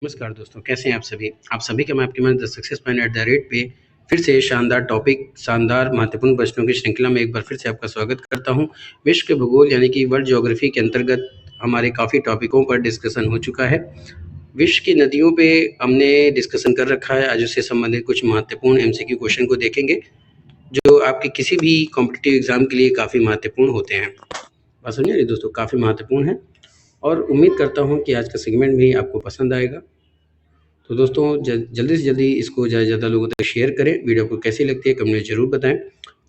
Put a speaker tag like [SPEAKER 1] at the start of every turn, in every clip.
[SPEAKER 1] नमस्कार दोस्तों, कैसे हैं आप सभी? आप सभी का मैं आपके मन the success man at the rate पे फिर से शानदार टॉपिक, शानदार महत्वपूर्ण प्रश्नों की श्रृंखला में एक बार फिर से आपका स्वागत करता हूं। विश्व के भूगोल यानी कि वर्ल्ड ज्योग्राफी के अंतर्गत हमारे काफ़ी टॉपिकों पर डिस्कशन हो चुका है। विश्व की नदियों पे हमने डिस्कशन कर रखा है। आज उससे संबंधित कुछ महत्वपूर्ण एमसीक्यू क्वेश्चन को देखेंगे, जो आपके किसी भी कॉम्पिटिटिव एग्जाम के लिए काफ़ी महत्वपूर्ण होते हैं। बात समझे नहीं दोस्तों, काफ़ी महत्वपूर्ण है और उम्मीद करता हूँ कि आज का सेगमेंट भी आपको पसंद आएगा। तो दोस्तों जल्दी से जल्दी इसको ज़्यादा से ज़्यादा लोगों तक शेयर करें। वीडियो आपको कैसी लगती है कमेंट में ज़रूर बताएं।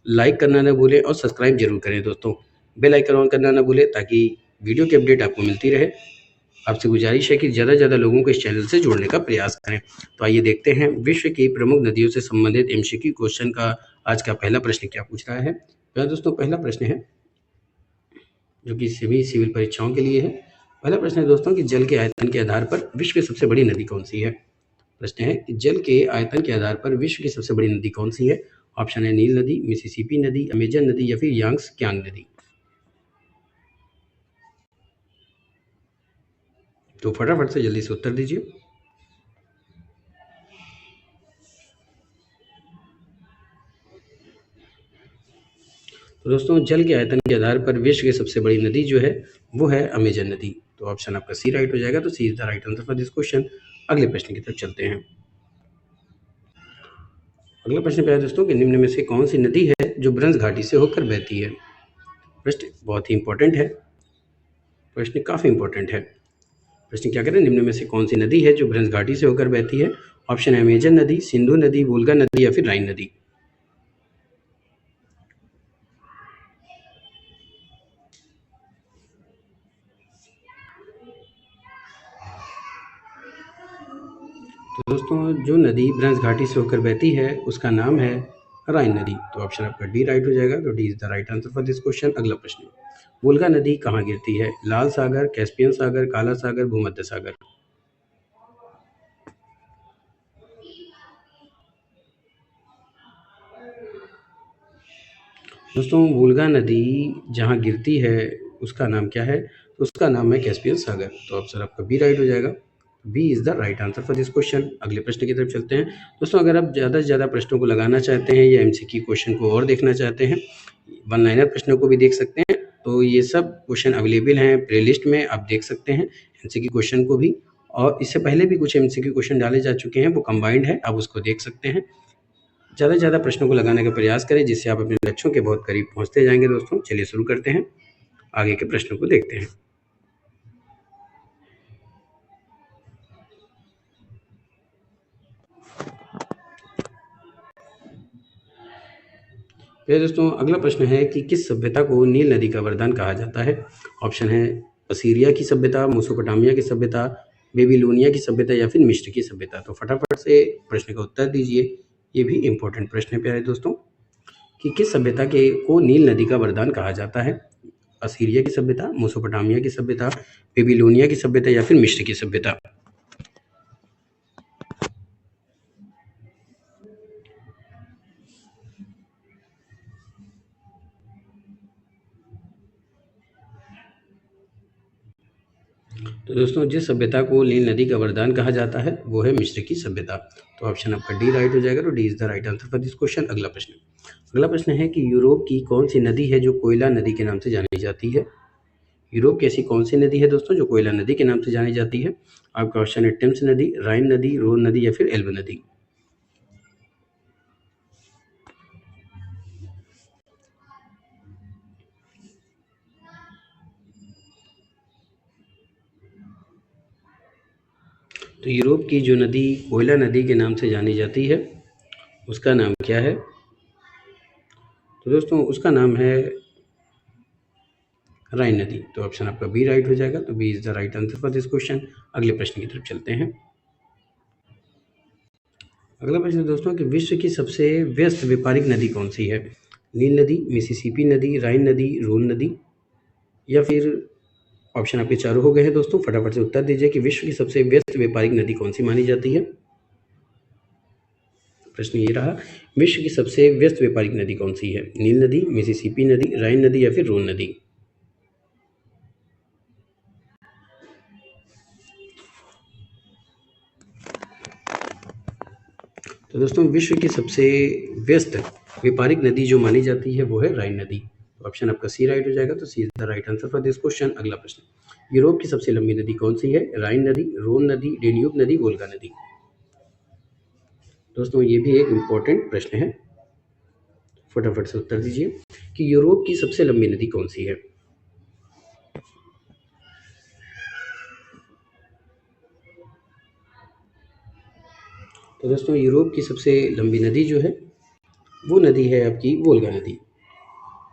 [SPEAKER 1] लाइक करना ना भूलें और सब्सक्राइब जरूर करें दोस्तों। बेल आइकन ऑन करना ना भूलें ताकि वीडियो की अपडेट आपको मिलती रहे। आपसे गुजारिश है कि ज़्यादा से ज़्यादा लोगों को इस चैनल से जोड़ने का प्रयास करें। तो आइए देखते हैं विश्व की प्रमुख नदियों से संबंधित एमसीक्यू क्वेश्चन का आज का पहला प्रश्न क्या पूछ रहा है। दोस्तों पहला प्रश्न है जो कि सभी सिविल परीक्षाओं के लिए है। पहला प्रश्न है दोस्तों कि जल के आयतन के आधार पर विश्व की सबसे बड़ी नदी कौन सी है। प्रश्न है कि जल के आयतन के आधार पर विश्व की सबसे बड़ी नदी कौन सी है। ऑप्शन है नील नदी, मिसिसिपी नदी, अमेजन नदी या फिर यांग्स क्यांग नदी। तो फटाफट से जल्दी से उत्तर दीजिए। तो दोस्तों जल के आयतन के आधार पर विश्व की सबसे बड़ी नदी जो है वो है अमेजन नदी। तो ऑप्शन आपका सी राइट हो जाएगा। तो C is the right answer for this question. अगले प्रश्न की तरफ चलते हैं। अगला प्रश्न क्या है दोस्तों कि निम्न में से कौन सी नदी है जो ब्रंज घाटी से होकर बहती है। प्रश्न बहुत ही इंपॉर्टेंट है, प्रश्न काफ़ी इंपॉर्टेंट है। प्रश्न क्या करें, निम्न में से कौन सी नदी है जो ब्रंज घाटी से होकर बहती है। ऑप्शन है अमेजन नदी, सिंधु नदी, वोल्गा नदी या फिर राइन नदी। तो दोस्तों जो नदी ब्रंज घाटी से होकर बहती है उसका नाम है राइन नदी। तो ऑप्शन आपका डी राइट हो जाएगा। तो D is the right answer for this question. अगला प्रश्न, वोल्गा नदी कहाँ गिरती है। लाल सागर, कैस्पियन सागर, काला सागर, भूमध्य सागर। दोस्तों वोल्गा नदी जहाँ गिरती है उसका नाम क्या है। तो उसका नाम है कैस्पियन सागर। तो ऑप्शन आपका बी राइट हो जाएगा। B is the right answer for this question. अगले प्रश्न की तरफ चलते हैं। दोस्तों अगर आप ज़्यादा से ज़्यादा प्रश्नों को लगाना चाहते हैं या एमसीक्यू क्वेश्चन को और देखना चाहते हैं, वन लाइनर प्रश्नों को भी देख सकते हैं, तो ये सब क्वेश्चन अवेलेबल हैं प्लेलिस्ट में, आप देख सकते हैं एमसीक्यू क्वेश्चन को भी। और इससे पहले भी कुछ एमसीक्यू क्वेश्चन डाले जा चुके हैं, वो कंबाइंड है, आप उसको देख सकते हैं। ज़्यादा से ज़्यादा प्रश्नों को लगाने का प्रयास करें जिससे आप अपने लक्ष्यों के बहुत करीब पहुंचते जाएंगे। दोस्तों चलिए शुरू करते हैं, आगे के प्रश्नों को देखते हैं। फिर दोस्तों अगला प्रश्न है कि किस सभ्यता को नील नदी का वरदान कहा जाता है। ऑप्शन है असीरिया की सभ्यता, मेसोपोटामिया की सभ्यता, बेबीलोनिया की सभ्यता या फिर मिस्र की सभ्यता। तो फटाफट से प्रश्न का उत्तर दीजिए। ये भी इंपॉर्टेंट प्रश्न है प्यारे दोस्तों कि किस सभ्यता के को नील नदी का वरदान कहा जाता है। असीरिया की सभ्यता, मेसोपोटामिया की सभ्यता, बेबीलोनिया की सभ्यता या फिर मिस्र की सभ्यता। तो दोस्तों जिस सभ्यता को नील नदी का वरदान कहा जाता है वो है मिस्र की सभ्यता। तो ऑप्शन आपका डी राइट हो जाएगा। तो D is the right answer for this question. अगला प्रश्न है कि यूरोप की कौन सी नदी है जो कोयला नदी के नाम से जानी जाती है। यूरोप की ऐसी कौन सी नदी है दोस्तों जो कोयला नदी के नाम से जानी जाती है। आपका ऑप्शन है टेम्स नदी, राइन नदी, रोन नदी या फिर एल्ब नदी। तो यूरोप की जो नदी कोयला नदी के नाम से जानी जाती है उसका नाम क्या है। तो दोस्तों उसका नाम है राइन नदी। तो ऑप्शन आपका बी राइट हो जाएगा। तो B is the right answer for this question. अगले प्रश्न की तरफ चलते हैं। अगला प्रश्न है दोस्तों कि विश्व की सबसे व्यस्त व्यापारिक नदी कौन सी है। नील नदी, मिसिसिपी नदी, राइन नदी, रोन नदी या फिर ऑप्शन आपके चारों हो गए हैं दोस्तों। फटाफट से उत्तर दीजिए कि विश्व की सबसे व्यस्त व्यापारिक नदी कौन सी मानी जाती है। प्रश्न ये रहा, विश्व की सबसे व्यस्त व्यापारिक नदी कौन सी है। नील नदी, मिसिसिपी नदी, राइन नदी या फिर रोन नदी। तो दोस्तों विश्व की सबसे व्यस्त व्यापारिक नदी जो मानी जाती है वो है राइन नदी। तो ऑप्शन आपका सी राइट हो जाएगा। तो C is the right answer for this question. अगला प्रश्न, यूरोप की सबसे लंबी नदी कौन सी है? राइन नदी, रोन नदी, डेन्यूब नदी, वोल्गा नदी। दोस्तों ये भी एक इम्पोर्टेंट प्रश्न है, फटाफट से उत्तर दीजिए कि यूरोप की सबसे लंबी नदी कौन सी है। तो दोस्तों यूरोप की सबसे लंबी नदी जो है वो नदी है आपकी वोल्गा नदी।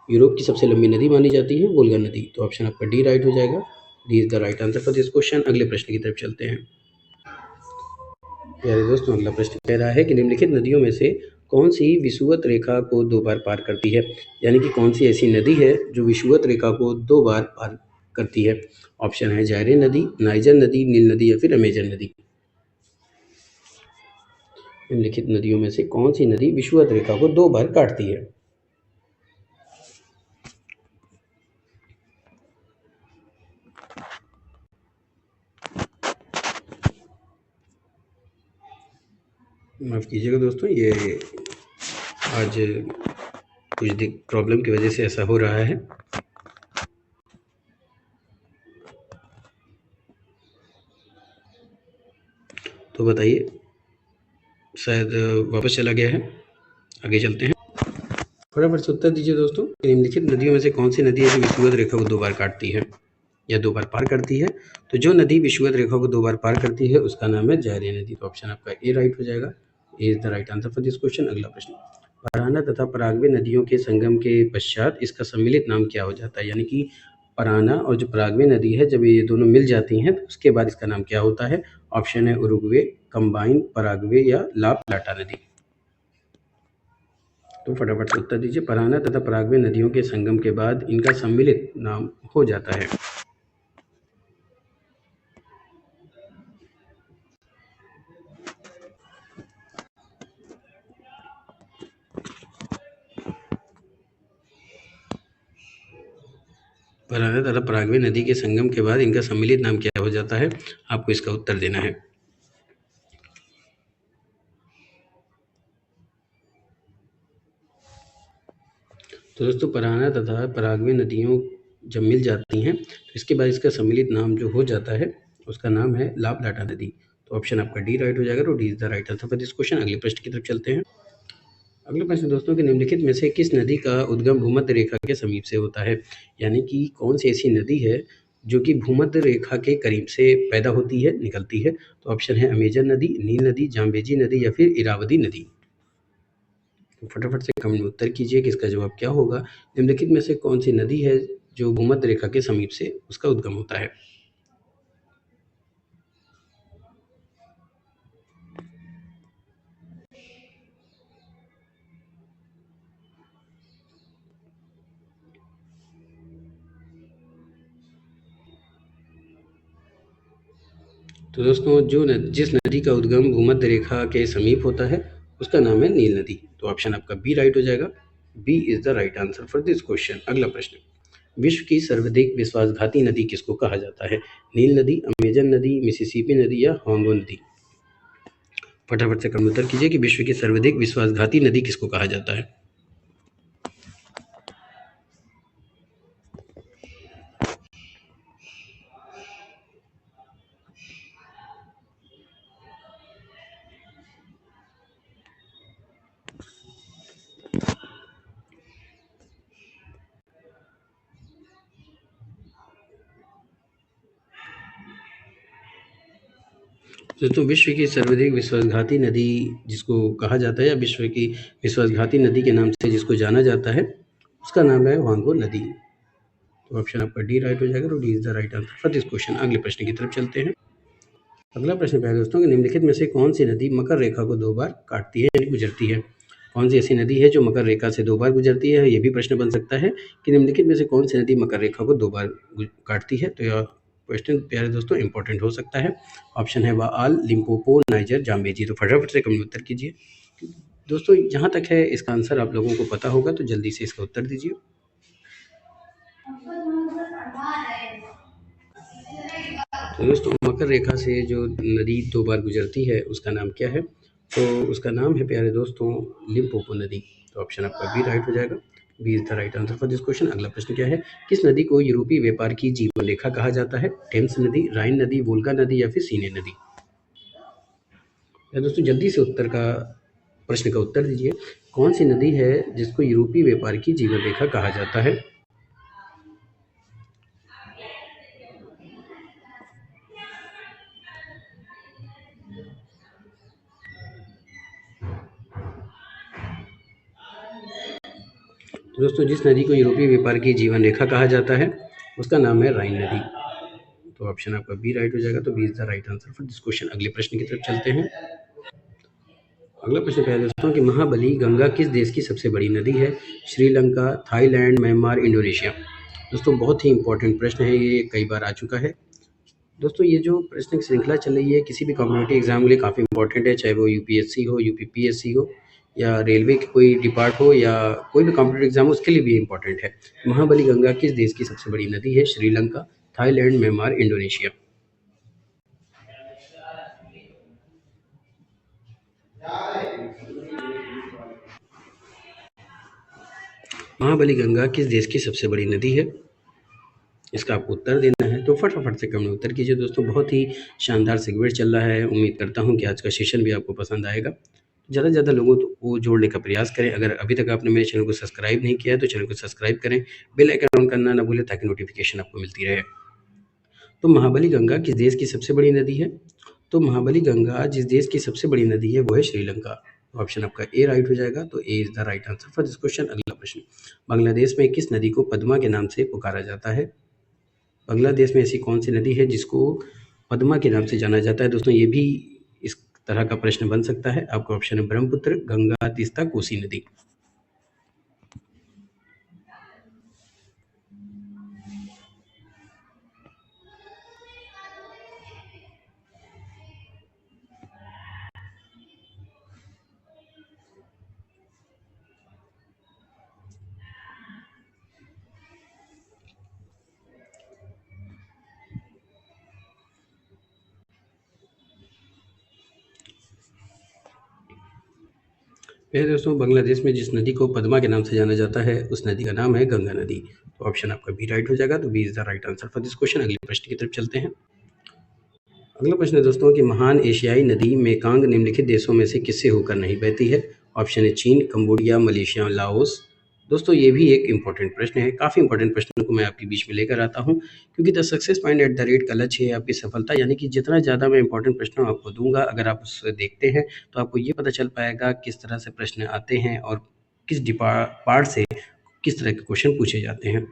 [SPEAKER 1] यूरोप की सबसे लंबी नदी मानी जाती है वोल्गा नदी। तो ऑप्शन आपका डी राइट हो जाएगा। D is the right answer for this question. अगले प्रश्न की तरफ चलते हैं। प्यारे दोस्तों अगला प्रश्न कह रहा है कि निम्नलिखित नदियों में से कौन सी विषुवत रेखा को दो बार पार करती है? यानी कि कौन सी ऐसी नदी है जो विषुवत रेखा को दो बार पार करती है? ऑप्शन है जायरे नदी, नाइजर नदी, नील नदी या फिर अमेजन नदी। निम्नलिखित नदियों में से कौन सी नदी विषुवत रेखा को दो बार काटती है? माफ़ कीजिएगा दोस्तों, ये आज कुछ प्रॉब्लम की वजह से ऐसा हो रहा है। तो बताइए, शायद वापस चला गया है। आगे चलते हैं। फटाफट से उत्तर दीजिए दोस्तों। निम्नलिखित नदियों में से कौन सी नदी है जो विषुवत रेखा को दो बार काटती है या दो बार पार करती है? तो जो नदी विषुवत रेखा को दो बार पार करती है उसका नाम है जायरे नदी। तो ऑप्शन आपका ए राइट हो जाएगा। A is the right answer for this question. अगला प्रश्न, पराना तथा पराग्वे नदियों के संगम के पश्चात इसका सम्मिलित नाम क्या हो जाता है? यानी कि पराना और जो पराग्वे नदी है जब ये दोनों मिल जाती हैं तो उसके बाद इसका नाम क्या होता है? ऑप्शन है उरुग्वे, कंबाइन, पराग्वे या ला प्लाटा नदी। तो फटाफट से उत्तर दीजिए। पराना तथा पराग्वे नदियों के संगम के बाद इनका सम्मिलित नाम हो जाता है। पराना तथा पराग्वे नदी के संगम के बाद इनका सम्मिलित नाम क्या हो जाता है? आपको इसका उत्तर देना है। तो दोस्तों पराना तथा पराग्वे नदियों जब मिल जाती हैं तो इसके बाद इसका सम्मिलित नाम जो हो जाता है उसका नाम है ला प्लाटा नदी। तो ऑप्शन आपका डी राइट हो जाएगा। तो D is the right answer for this question. अगले प्रश्न की तरफ चलते हैं। अगला प्रश्न दोस्तों कि निम्नलिखित में से किस नदी का उद्गम भूमध्य रेखा के समीप से होता है? यानी कि कौन सी ऐसी नदी है जो कि भूमध्य रेखा के करीब से पैदा होती है, निकलती है? तो ऑप्शन है अमेजन नदी, नील नदी, जाम्बेजी नदी या फिर इरावदी नदी। तो फटाफट से कमेंट में उत्तर कीजिए कि इसका जवाब क्या होगा। निम्नलिखित में से कौन सी नदी है जो भूमध्य रेखा के समीप से उसका उद्गम होता है? तो दोस्तों जिस नदी का उद्गम भूमध्य रेखा के समीप होता है उसका नाम है नील नदी। तो ऑप्शन आपका बी राइट हो जाएगा। B is the right answer for this question. अगला प्रश्न, विश्व की सर्वाधिक विश्वासघाती नदी किसको कहा जाता है? नील नदी, अमेजन नदी, मिसिसिपी नदी या होंगो नदी। फटाफट से कमेंट उत्तर कीजिए कि विश्व की सर्वाधिक विश्वासघाती नदी किसको कहा जाता है। दोस्तों विश्व की सर्वाधिक विश्वासघाती नदी जिसको कहा जाता है या विश्व की विश्वासघाती नदी के नाम से जिसको जाना जाता है उसका नाम है वांगो नदी। तो ऑप्शन आपका डी राइट हो जाएगा। तो D is the right answer for this question. अगले प्रश्न की तरफ चलते हैं। अगला प्रश्न है दोस्तों कि निम्नलिखित में से कौन सी नदी मकर रेखा को दो बार काटती है यानी गुजरती है? कौन सी ऐसी नदी है जो मकर रेखा से दो बार गुजरती है? ये भी प्रश्न बन सकता है कि निम्नलिखित में से कौन सी नदी मकर रेखा को दो बार काटती है। तो यह क्वेश्चन प्यारे दोस्तों इंपॉर्टेंट हो सकता है। ऑप्शन है वाल, लिम्पोपो, नाइजर, जाम्बेजी। तो फटाफट से कमेंट उत्तर कीजिए। दोस्तों जहाँ तक है इसका आंसर आप लोगों को पता होगा तो जल्दी से इसका उत्तर दीजिए। तो दोस्तों मकर रेखा से जो नदी दो बार गुजरती है उसका नाम क्या है? तो उसका नाम है प्यारे दोस्तों लिम्पोपो नदी। तो ऑप्शन आपका बी राइट हो जाएगा। B is the right answer for this question. अगला प्रश्न क्या है, किस नदी को यूरोपीय व्यापार की जीवन रेखा कहा जाता है? टेम्स नदी, राइन नदी, वोल्गा नदी या फिर सीने नदी? या दोस्तों जल्दी से उत्तर का प्रश्न का उत्तर दीजिए। कौन सी नदी है जिसको यूरोपीय व्यापार की जीवन रेखा कहा जाता है? तो दोस्तों जिस नदी को यूरोपीय व्यापार की जीवन रेखा कहा जाता है उसका नाम है राइन नदी। तो ऑप्शन आपका बी राइट हो जाएगा। तो B is the right answer for this question. अगले प्रश्न की तरफ चलते हैं। अगला प्रश्न क्या है दोस्तों कि महाबली गंगा किस देश की सबसे बड़ी नदी है? Sri Lanka, Thailand, Myanmar, Indonesia? दोस्तों बहुत ही इंपॉर्टेंट प्रश्न है, ये कई बार आ चुका है। दोस्तों ये जो प्रश्न की श्रृंखला चल रही है किसी भी कॉम्पिटिटिव एग्जाम के लिए काफ़ी इंपॉर्टेंट है, चाहे वो यूपीएससी हो, यूपीपीएससी हो या रेलवे की कोई डिपार्ट हो या कोई भी कॉम्पिटिटिव एग्जाम हो, उसके लिए भी इंपॉर्टेंट है। महाबली गंगा किस देश की सबसे बड़ी नदी है? Sri Lanka, Thailand, Myanmar, Indonesia? Mahaweli Ganga किस देश की सबसे बड़ी नदी है? इसका आपको उत्तर देना है, तो फटाफट से कमेंट में उत्तर कीजिए। दोस्तों बहुत ही शानदार सेगमेंट चल रहा है, उम्मीद करता हूँ कि आज का सेशन भी आपको पसंद आएगा। ज़्यादा से ज़्यादा लोगों को जोड़ने का प्रयास करें। अगर अभी तक आपने मेरे चैनल को सब्सक्राइब नहीं किया है तो चैनल को सब्सक्राइब करें, बेल आइकन ऑन करना ना भूलें ताकि नोटिफिकेशन आपको मिलती रहे। तो महाबली गंगा किस देश की सबसे बड़ी नदी है? तो महाबली गंगा जिस देश की सबसे बड़ी नदी है वो है श्रीलंका। ऑप्शन आपका ए राइट हो जाएगा। तो A is the right answer for this question. अगला प्रश्न, बांग्लादेश में किस नदी को पद्मा के नाम से पुकारा जाता है? बांग्लादेश में ऐसी कौन सी नदी है जिसको पद्मा के नाम से जाना जाता है? दोस्तों ये भी इस तरह का प्रश्न बन सकता है। आपका ऑप्शन है ब्रह्मपुत्र, गंगा, तीस्ता, कोसी नदी। वैसे दोस्तों बांग्लादेश में जिस नदी को पद्मा के नाम से जाना जाता है उस नदी का नाम है गंगा नदी। तो ऑप्शन आपका बी राइट हो जाएगा। तो B is the right answer for this question. अगले प्रश्न की तरफ चलते हैं। अगला प्रश्न है दोस्तों कि महान एशियाई नदी मेकांग निम्नलिखित देशों में से किससे होकर नहीं बहती है? ऑप्शन है चीन, कंबोडिया, मलेशिया, लाओस? दोस्तों ये भी एक इंपॉर्टेंट प्रश्न है, काफ़ी इंपॉर्टेंट प्रश्नों को मैं आपके बीच में लेकर आता हूँ क्योंकि the success point at the rate का लक्ष्य है आपकी सफलता, यानी कि जितना ज़्यादा मैं इंपॉर्टेंट प्रश्न आपको दूंगा अगर आप उसे देखते हैं तो आपको ये पता चल पाएगा किस तरह से प्रश्न आते हैं और किस पार्ट से किस तरह के क्वेश्चन पूछे जाते हैं।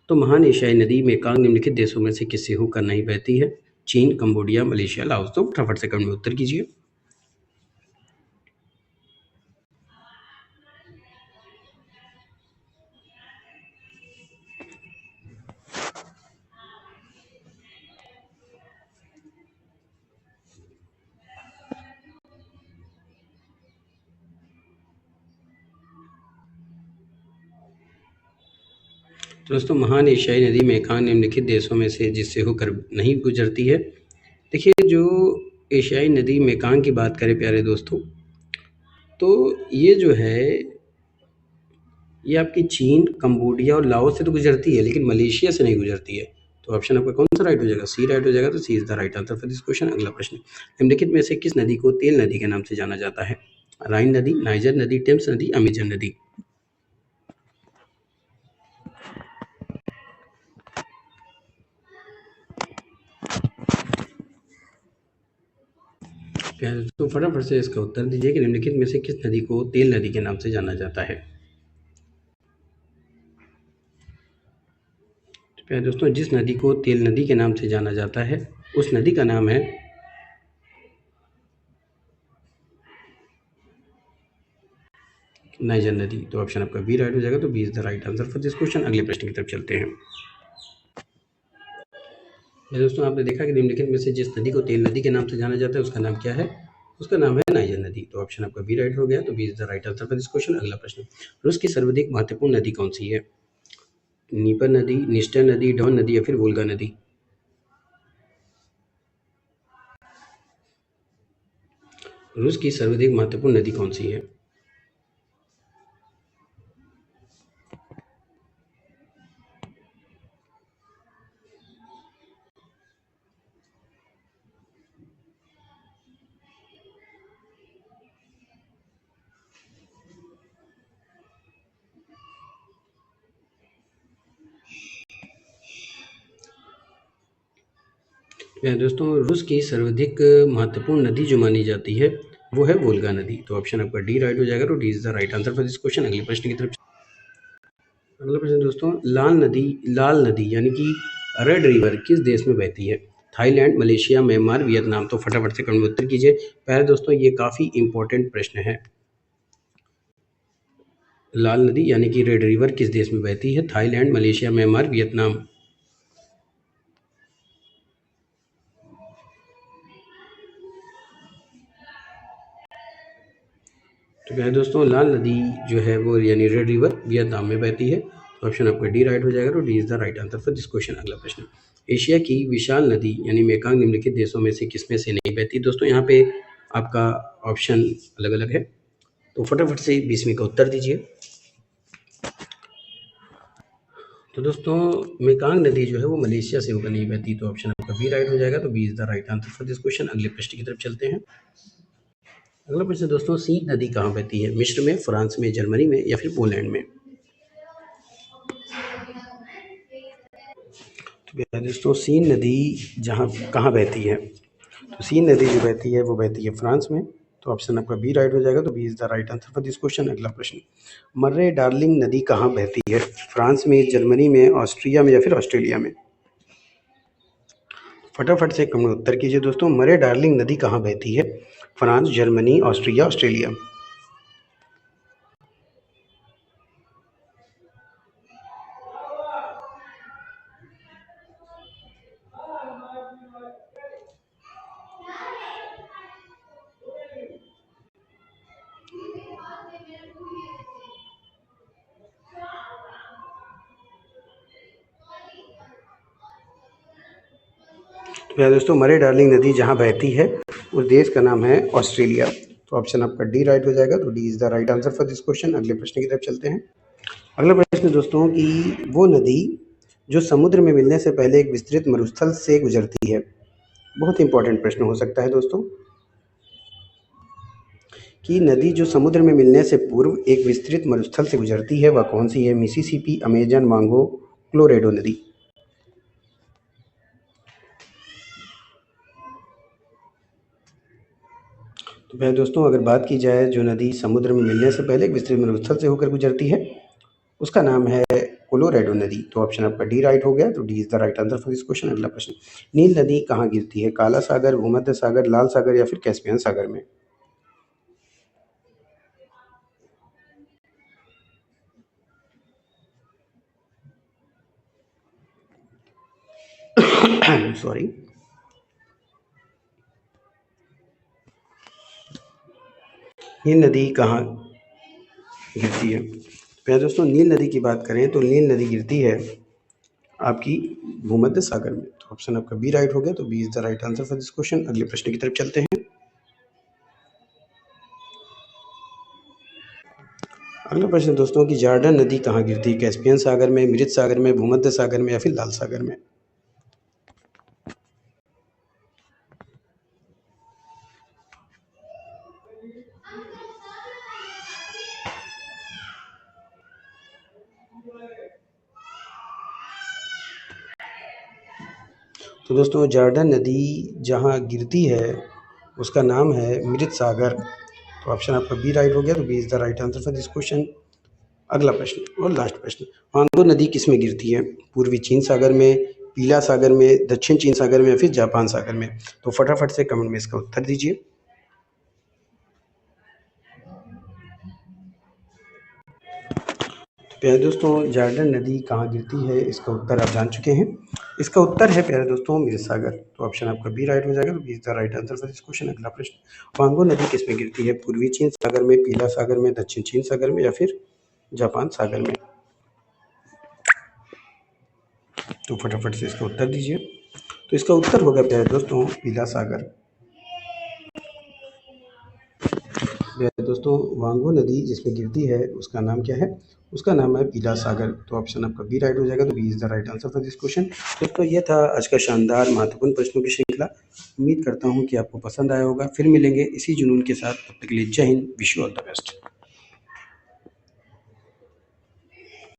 [SPEAKER 1] तो महान एशियाई नदी मेकांग निम्नलिखित देशों में से किससे होकर नहीं बहती है? चीन, कंबोडिया, मलेशिया, लाओस? तो फटाफट से कमेंट में उत्तर कीजिए। तो दोस्तों महान एशियाई नदी मेकांग निम्नलिखित देशों में से जिससे होकर नहीं गुजरती है। देखिए जो एशियाई नदी मेकांग की बात करें प्यारे दोस्तों, तो ये जो है ये आपकी चीन, कंबोडिया और लाओस से तो गुजरती है लेकिन मलेशिया से नहीं गुजरती है। तो ऑप्शन आपका कौन सा राइट हो जाएगा? सी राइट हो जाएगा। तो C is the right answer for this question. अगला प्रश्न, निम्नलिखित में से किस नदी को तेल नदी के नाम से जाना जाता है? राइन नदी, नाइजर नदी, टेम्स नदी, अमेजन नदी? तो फटाफट से इसका उत्तर दीजिए कि निम्नलिखित में से किस नदी को तेल नदी के नाम से जाना जाता है? तो प्यारे दोस्तों जिस नदी को तेल नदी के नाम से जाना जाता है उस नदी का नाम है नाइजर नदी। तो ऑप्शन आपका बी राइट हो जाएगा। तो B is the right answer for this question. अगले प्रश्न की तरफ चलते हैं। ये दोस्तों आपने देखा कि निम्नलिखित में से जिस नदी को तेल नदी के नाम से जाना जाता है उसका नाम क्या है? उसका नाम है नाइजर नदी। तो ऑप्शन आपका बी राइट हो गया। तो B is the right answer for this question. अगला प्रश्न, रूस की सर्वाधिक महत्वपूर्ण नदी कौन सी है? नीपर नदी, निस्टर नदी, डॉन नदी या फिर वोल्गा नदी? रूस की सर्वाधिक महत्वपूर्ण नदी कौन सी है? दोस्तों, रूस की सर्वाधिक महत्वपूर्ण नदी जो मानी जाती है वो है वोल्गा नदी। तो ऑप्शन आपका डी राइट हो जाएगा। तो D is the right answer for this question. अगले प्रश्न की तरफ। अगला प्रश्न दोस्तों, लाल नदी यानी कि रेड रिवर किस देश में बहती है? Thailand, Malaysia, Myanmar, Vietnam. तो फटाफट से कमेंट में उत्तर कीजिए। प्यारे दोस्तों, ये काफ़ी इंपॉर्टेंट प्रश्न है। लाल नदी यानी कि रेड रिवर किस देश में बहती है? Thailand, Malaysia, Myanmar, Vietnam. तो क्या है दोस्तों, लाल नदी जो है वो यानी रेड रिवर वियतनाम में बहती है। तो ऑप्शन आपका डी राइट हो जाएगा। तो D is the right answer for this question. अगला प्रश्न, एशिया की विशाल नदी यानी मेकांग निम्नलिखित देशों में से किसमें से नहीं बहती? दोस्तों यहाँ पे आपका ऑप्शन अलग अलग है, तो फटाफट से 20वीं का उत्तर दीजिए। तो दोस्तों, मेकांग नदी जो है वो मलेशिया से होकर नहीं बहती। तो ऑप्शन आपका बी राइट हो जाएगा। तो B is the right answer for this question. अगले प्रश्न की तरफ चलते हैं। अगला प्रश्न दोस्तों, सीन नदी कहाँ बहती है? मिस्र में, फ्रांस में, जर्मनी में या फिर पोलैंड में? तो दोस्तों, सीन नदी जहाँ कहाँ बहती है? तो सीन नदी जो बहती है वो बहती है फ्रांस में। तो ऑप्शन आपका बी राइट हो जाएगा। तो B is the right answer for this question. अगला प्रश्न, मर्रे डार्लिंग नदी कहाँ बहती है? फ्रांस में, जर्मनी में, ऑस्ट्रिया में या फिर ऑस्ट्रेलिया में? फटाफट से कमेंट में उत्तर कीजिए दोस्तों। मर्रे डार्लिंग नदी कहाँ बहती है? France, Germany, Austria, Australia. तो क्या दोस्तों, मरे डार्लिंग नदी जहाँ बहती है उस देश का नाम है ऑस्ट्रेलिया। तो ऑप्शन आपका डी राइट हो जाएगा। तो D is the right answer for this question. अगले प्रश्न की तरफ चलते हैं। अगला प्रश्न दोस्तों कि वो नदी जो समुद्र में मिलने से पहले एक विस्तृत मरुस्थल से गुजरती है। बहुत इंपॉर्टेंट प्रश्न हो सकता है दोस्तों कि नदी जो समुद्र में मिलने से पूर्व एक विस्तृत मरुस्थल से गुजरती है वह कौन सी है? मिसिसिपी, अमेजन, मांगो, क्लोरेडो नदी। तो वह दोस्तों, अगर बात की जाए जो नदी समुद्र में मिलने से पहले एक विस्तृत मरुस्थल से होकर गुजरती है उसका नाम है कोलोरेडो नदी। तो ऑप्शन आपका डी राइट हो गया। तो D is the right answer for this question. अगला प्रश्न, नील नदी कहाँ गिरती है? काला सागर, भूमध्य सागर, लाल सागर या फिर कैस्पियन सागर में? सॉरी। नील नदी कहाँ गिरती है? तो दोस्तों, नील नदी की बात करें तो नील नदी गिरती है आपकी भूमध्य सागर में। तो ऑप्शन आपका बी राइट हो गया। तो B is the right answer for this question. अगले प्रश्न की तरफ चलते हैं। अगला प्रश्न दोस्तों कि जॉर्डन नदी कहाँ गिरती है? कैस्पियन सागर में, मृत सागर में, भूमध्य सागर में या फिर लाल सागर में? तो दोस्तों, जॉर्डन नदी जहाँ गिरती है उसका नाम है मृत सागर। तो ऑप्शन आपका बी राइट हो गया। तो B is the right answer for this question. अगला प्रश्न और लास्ट प्रश्न, वांगो नदी किस में गिरती है? पूर्वी चीन सागर में, पीला सागर में, दक्षिण चीन सागर में या फिर जापान सागर में? तो फटाफट से कमेंट में इसका उत्तर दीजिए। तो प्यारे दोस्तों, जॉर्डन नदी कहाँ गिरती है इसका उत्तर आप जान चुके हैं। इसका उत्तर है प्यारे दोस्तों मृत सागर। तो ऑप्शन आपका बी राइट हो जाएगा। तो B is the right answer for this question. अगला प्रश्न, वांगो नदी किस में गिरती है? पूर्वी चीन सागर में, पीला सागर में, दक्षिण चीन सागर में या फिर जापान सागर में? तो फटाफट से इसका उत्तर दीजिए। तो इसका उत्तर होगा प्यारे दोस्तों पीला सागर। दोस्तों वांगो नदी जिसमें गिरती है उसका नाम क्या है? उसका नाम है पीला सागर। तो ऑप्शन आपका बी राइट हो जाएगा। तो B is the right answer for this question. दोस्तों ये था आज का शानदार महत्वपूर्ण प्रश्नों की श्रृंखला। उम्मीद करता हूँ कि आपको पसंद आया होगा। फिर मिलेंगे इसी जुनून के साथ। तब तक के लिए जय Hind. Wish you all the best.